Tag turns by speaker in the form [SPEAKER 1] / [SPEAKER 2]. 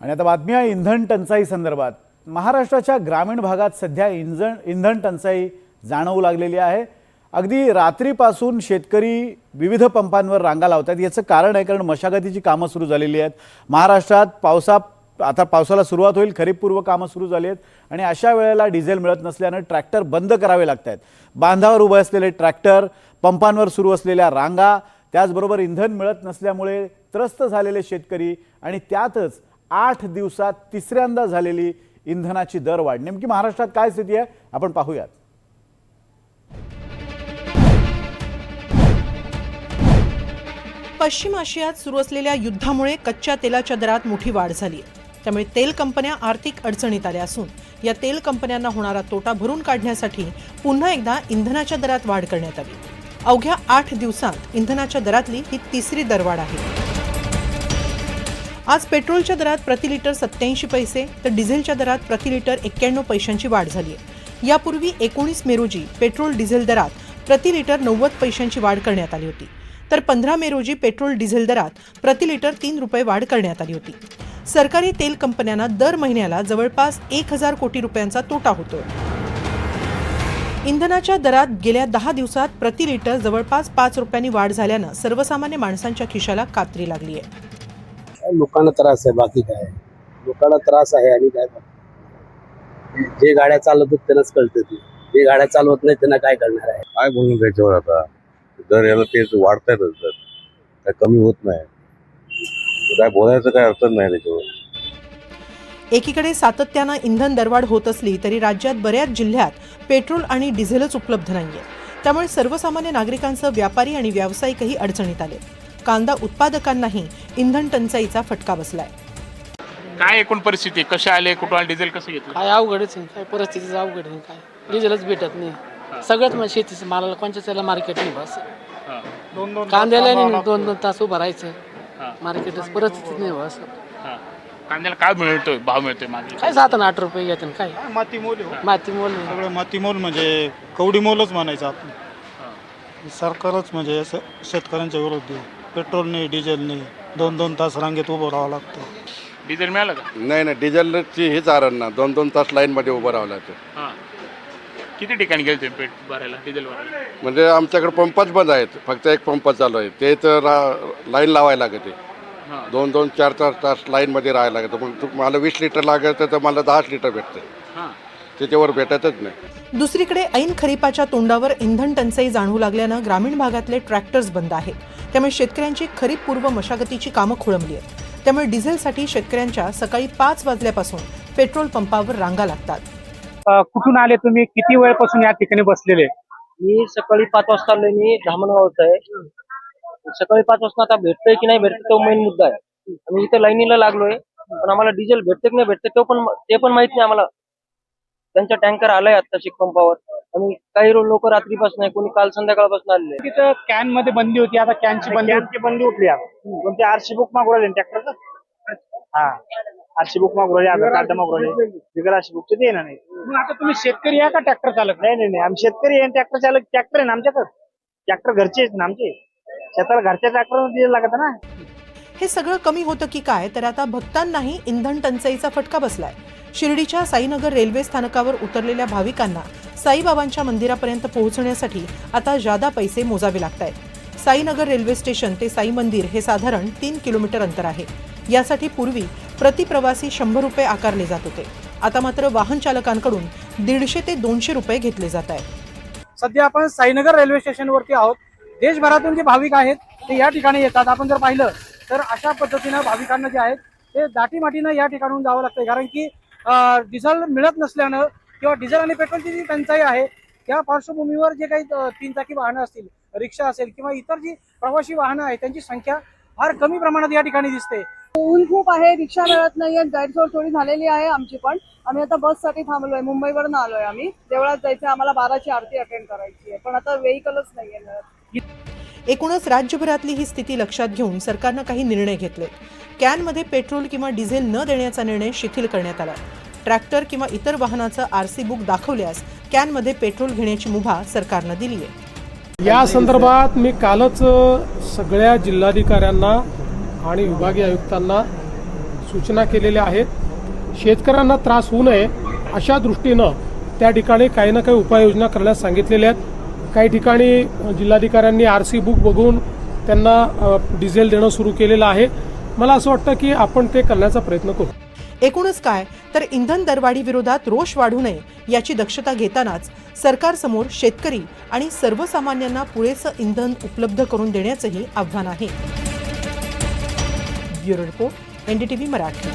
[SPEAKER 1] आणि आता बातमी आहे इंधन टंचाई संदर्भात। महाराष्ट्राच्या ग्रामीण भागात सध्या इंधन टंचाई जाणवू लागलेली आहे। अगदी रात्रीपासून शेतकरी विविध पंपांवर रांगा लावतात। याचं कारण आहे कारण मशागतीची कामं सुरू झालेली आहेत। महाराष्ट्रात आता पावसाला सुरुवात होईल, खरीपपूर्व कामं सुरू झाली आहेत आणि अशा वेळेला डिझेल मिळत नसल्याने ट्रॅक्टर बंद करावे लागतात। बांधावर उभे असलेले ट्रॅक्टर, पंपांवर सुरू असलेल्या रांगा, त्याचबरोबर इंधन मिळत नसल्यामुळे त्रस्त झालेले शेतकरी आणि त्यातच 8 दिवसात तिसऱ्यांदा झालेली इंधनाची दरवाढ। नेमकी महाराष्ट्रात काय स्थिती आहे आपण पाहूयात।
[SPEAKER 2] पश्चिम आशियात सुरू असलेल्या युद्धामुळे कच्च्या तेलाच्या दरात मोठी वाढ झाली आहे। त्यामुळे तेल कंपन्या आर्थिक अडचणीत आल्या असून या तेल कंपन्यांना होणारा तोटा भरून काढण्यासाठी पुन्हा एकदा इंधनाच्या दरात वाढ करण्यात आली। अवघ्या 8 दिवसात इंधनाच्या दरातली ही तिसरी दरवाढ आहे। आज पेट्रोलच्या दरात प्रति लिटर 87 पैसे तर डिझेलच्या दरात प्रति लिटर 91 पैशांची वाढ झाली आहे। यापूर्वी 19 मे रोजी पेट्रोल डिझेल दरात प्रति लिटर 90 पैशांची वाढ करण्यात आली होती, तर 15 मे रोजी पेट्रोल डिझेल दरात प्रति लिटर 3 रुपये वाढ करण्यात आली होती। सरकारी तेल कंपन्यांना दर महिन्याला जवळपास 1000 कोटी रुपयांचा तोटा होतोय। इंधनाच्या दरात गेल्या 10 दिवसात प्रति लिटर जवळपास 5 रुपयांनी वाढ झाल्यानं सर्वसामान्य माणसांच्या खिशाला कात्री लागली आहे।
[SPEAKER 3] लोकांना त्रास आहे, बाकी काय लोकांना त्रास आहे आणि काय जे गाड्या चालवतात त्यांनाच कळतं ते, जे गाड्या चालवत नाही त्यांना काय करणार आहे।
[SPEAKER 4] काय बोलून त्याच्यावर आता दर याला तेच वाढतायतच, दर काय कमी होत नाही, काय बोलायचं काय अर्थ नाही त्याच्यावर।
[SPEAKER 2] एकीकडे सातत्यानं इंधन दरवाढ होत असली तरी राज्यात बऱ्याच जिल्ह्यात पेट्रोल आणि डिझेलच उपलब्ध नाहीये। त्यामुळे सर्वसामान्य नागरिकांसह व्यापारी आणि व्यावसायिकही अडचणीत आले। कांदा उत्पादकांनाही इंधन टंचाईचा फटका बसलाय।
[SPEAKER 5] काय एकूण परिस्थिती, कशा आले, कुठं डिझेल कसं घेतलं?
[SPEAKER 6] काय अवघडच आहे, काय परिस्थितीचं अवघड आहे, काय डिझेलच भेटत नाही। सगळ्यात म्हणजे शेतीचं मालाला कोणत्या त्याला मार्केट नाही, बस कांद्याला नाही 2-2 तास उभं राहायचं मार्केटच परिस्थिती नाही बस।
[SPEAKER 5] कांद्याला काय मिळतोय, भाव मिळतोय मागे
[SPEAKER 6] काय 7-8 रुपये घेतात, काय
[SPEAKER 7] माती मोल
[SPEAKER 6] सगळं
[SPEAKER 7] माती मोल म्हणजे कवडी मोलच म्हणायचं आपण। सरकारच म्हणजे शेतकऱ्यांच्या विरोधी, पेट्रोल नाही, डिझेल नाही, 2-2 तास रांगेत उभं राहावं लागतं।
[SPEAKER 5] डिझेल मिळालं का?
[SPEAKER 8] नाही, डिझेलची हीच आरण ना, 2-2 तास लाईनमध्ये उभं राहावं लागतं।
[SPEAKER 5] किती ठिकाणी गेले ते पेट भरायला, डिझेल भरायला?
[SPEAKER 8] म्हणजे आमच्याकडे पंपच बंद आहेत, फक्त एक पंप चालू आहे, ते तर लाईन लावायला लागते। 2-2, 4-4 तास लाईनमध्ये राहायला लागतं। मग मला 20 लिटर लागतं तर मला 10 लिटर भेटतं, त्याच्यावर भेटतच नाही।
[SPEAKER 2] दुसरीकडे ऐन खरीपाच्या तोंडावर इंधन टंचाई जाणवू लागल्यानं ग्रामीण भागातले ट्रॅक्टर्स बंद आहेत। त्यामुळे शेतकऱ्यांची खरीप पूर्व मशागतीची कामं खोळंबली आहेत। त्यामुळे डिझेलसाठी शेतकऱ्यांच्या सकाळी 5 वाजल्यापासून पेट्रोल पंपावर रांगा लागतात।
[SPEAKER 9] कुठून आले तुम्ही, किती वेळपासून या ठिकाणी बसलेले?
[SPEAKER 10] मी सकाळी 5 वाजता आलोय, मी धामणगावचा आहे। सकाळी 5 वाजता आता भेटतोय की नाही भेटत तो मेन मुद्दा आहे। आम्ही इथे लाईनीला लागलोय, पण आम्हाला डिझेल भेटते की नाही भेटते ते पण माहित नाही आम्हाला। त्यांचा टँकर आलाय आता शेक पंपावर आणि काही लोक रात्रीपासून आहे, कोणी काल संध्याकाळपासून आलेले।
[SPEAKER 9] तिथं कॅन मध्ये बंदी होती, आता कॅनची बंदी उठली आहे। कोणते आरसी बुक मागू राहिले ट्रॅक्टरचं? हा, आरसी बुक मागू राहिले, आधार कार्ड मागू राहिले, बिगर आरसी बुकचे देणार नाही। मग आता तुम्ही शेतकरी आहे का ट्रॅक्टर चालक? नाही, आम्ही शेतकरी आहे, ट्रॅक्टर चालक। ट्रॅक्टर आहे ना आमच्याकडे, ट्रॅक्टर घरचे आहेत ना आमचे, शेताला घरच्या ट्रॅक्टर डिझेल लागत ना।
[SPEAKER 2] हे सगळं कमी होतं की काय, तर आता भक्तांनाही इंधन टंचाईचा फटका बसलाय। शिर्डीच्या साईनगर रेल्वे स्थानकावर उतरलेल्या भाविकांना साईबाबांच्या मंदिरापर्यंत पोहोचण्यासाठी आता जादा पैसे मोजावे लागतायत। साईनगर रेल्वे स्टेशन ते साई मंदिर हे साधारण 3 किलोमीटर अंतर आहे। यासाठी पूर्वी प्रति प्रवासी 100 रुपये आकारले जात होते, आता मात्र वाहन चालकांकडून 150 ते 200 रुपये घेतले जात आहेत।
[SPEAKER 9] सध्या आपण साईनगर रेल्वे स्टेशनवरती आहोत। देशभरातून जे भाविक आहेत ते या ठिकाणी येतात। आपण जर पाहिलं तर अशा पद्धतीनं भाविकांना जे आहेत ते दाटीमाटीनं या ठिकाणून जावं लागतंय, कारण की डिझेल मिळत नसल्यानं किंवा डिझेल आणि पेट्रोलची जी टंचाई आहे त्या पार्श्वभूमीवर जे काही 3 चाकी वाहनं असतील, रिक्षा असेल किंवा इतर जी प्रवासी वाहनं आहेत त्यांची संख्या फार कमी प्रमाणात या ठिकाणी दिसते।
[SPEAKER 11] ऊन खूप आहे, रिक्षा मिळत नाहीये, गैरसोय थोडी झालेली आहे आमची पण। आम्ही आता बससाठी थांबलोय, मुंबईवरून आलोय आम्ही, देवळात जायचं, आम्हाला 12ची आरती अटेंड करायची आहे, पण आता व्हेइकलच नाहीये।
[SPEAKER 2] एकूणच राज्यभरातली ही स्थिती लक्षात घेऊन सरकारनं काही निर्णय घेतले। कॅनमध्ये पेट्रोल किंवा डिझेल न देण्याचा निर्णय शिथिल करण्यात आला। ट्रॅक्टर किंवा इतर वाहनाचं आरसी बुक दाखवल्यास कॅनमध्ये पेट्रोल घेण्याची मुभा सरकारनं दिली आहे।
[SPEAKER 12] या संदर्भात मी कालच सगळ्या जिल्हाधिकाऱ्यांना आणि विभागीय आयुक्तांना सूचना केलेल्या आहेत। शेतकऱ्यांना त्रास होऊ नये अशा दृष्टीनं त्या ठिकाणी काही ना काही उपाययोजना करण्यास सांगितलेल्या आहेत। काही ठिकाणी जिल्हाधिकाऱ्यांनी RC बुक बघून त्यांना डिझेल देणं सुरू केलेलं आहे। मला असं वाटतं की आपण ते करण्याचा प्रयत्न करू।
[SPEAKER 2] एकूणच काय तर इंधन दरवाढी विरोधात रोष वाढू नये याची दक्षता घेतानाच सरकारसमोर शेतकरी आणि सर्वसामान्यांना पुरेसं इंधन उपलब्ध करून देण्याचंही आव्हान आहे। Bureau report NDTV Marathi.